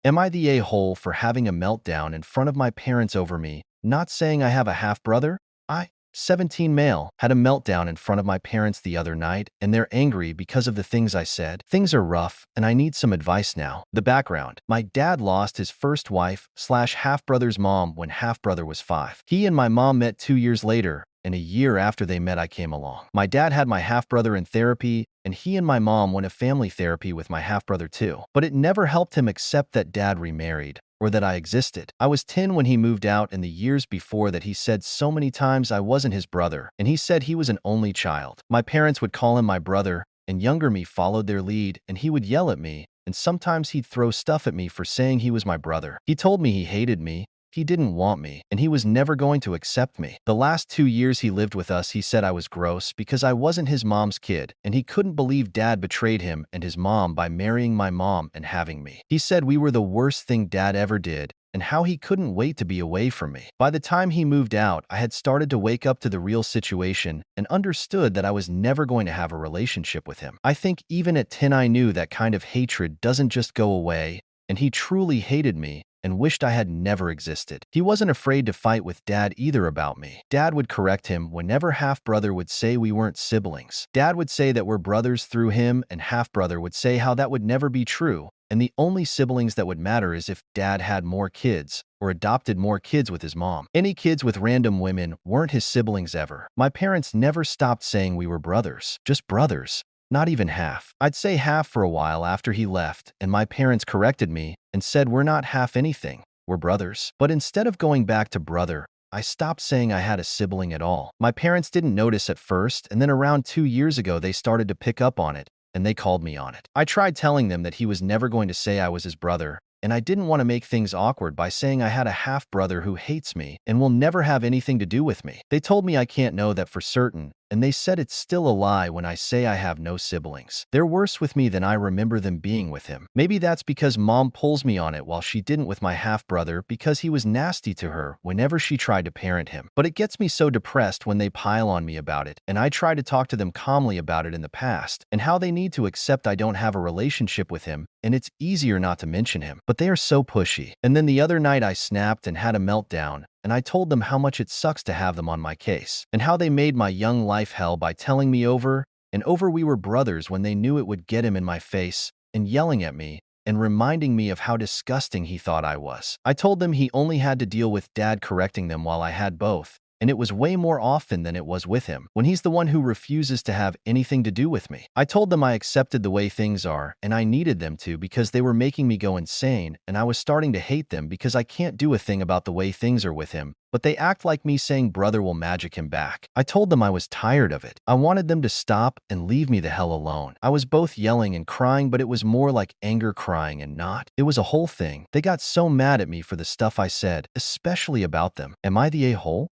Am I the a-hole for having a meltdown in front of my parents over me, not saying I have a half-brother? I, 17 male, had a meltdown in front of my parents the other night, and they're angry because of the things I said. Things are rough, and I need some advice now. The background: my dad lost his first wife slash half-brother's mom when half-brother was 5. He and my mom met 2 years later, and a year after they met I came along. My dad had my half-brother in therapy, and he and my mom went to family therapy with my half-brother too. But it never helped him accept that dad remarried, or that I existed. I was 10 when he moved out, and the years before that he said so many times I wasn't his brother, and he said he was an only child. My parents would call him my brother, and younger me followed their lead, and he would yell at me, and sometimes he'd throw stuff at me for saying he was my brother. He told me he hated me, he didn't want me, and he was never going to accept me. The last 2 years he lived with us, he said I was gross because I wasn't his mom's kid, and he couldn't believe dad betrayed him and his mom by marrying my mom and having me. He said we were the worst thing dad ever did, and how he couldn't wait to be away from me. By the time he moved out, I had started to wake up to the real situation and understood that I was never going to have a relationship with him. I think even at 10 I knew that kind of hatred doesn't just go away, and he truly hated me and wished I had never existed. He wasn't afraid to fight with dad either about me. Dad would correct him whenever half-brother would say we weren't siblings. Dad would say that we're brothers through him, and half-brother would say how that would never be true, and the only siblings that would matter is if dad had more kids or adopted more kids with his mom. Any kids with random women weren't his siblings ever. My parents never stopped saying we were brothers. Just brothers. Not even half. I'd say half for a while after he left, and my parents corrected me and said we're not half anything, we're brothers. But instead of going back to brother, I stopped saying I had a sibling at all. My parents didn't notice at first, and then around 2 years ago they started to pick up on it, and they called me on it. I tried telling them that he was never going to say I was his brother, and I didn't want to make things awkward by saying I had a half-brother who hates me and will never have anything to do with me. They told me I can't know that for certain, and they said it's still a lie when I say I have no siblings. They're worse with me than I remember them being with him. Maybe that's because mom pulls me on it while she didn't with my half-brother because he was nasty to her whenever she tried to parent him. But it gets me so depressed when they pile on me about it, and I try to talk to them calmly about it in the past, and how they need to accept I don't have a relationship with him, and it's easier not to mention him. But they are so pushy. And then the other night I snapped and had a meltdown, and I told them how much it sucks to have them on my case, and how they made my young life hell by telling me over and over we were brothers when they knew it would get him in my face, and yelling at me, and reminding me of how disgusting he thought I was. I told them he only had to deal with dad correcting them while I had both, and it was way more often than it was with him, when he's the one who refuses to have anything to do with me. I told them I accepted the way things are, and I needed them to because they were making me go insane, and I was starting to hate them because I can't do a thing about the way things are with him. But they act like me saying brother will magic him back. I told them I was tired of it. I wanted them to stop and leave me the hell alone. I was both yelling and crying, but it was more like anger crying and not. It was a whole thing. They got so mad at me for the stuff I said, especially about them. Am I the a-hole?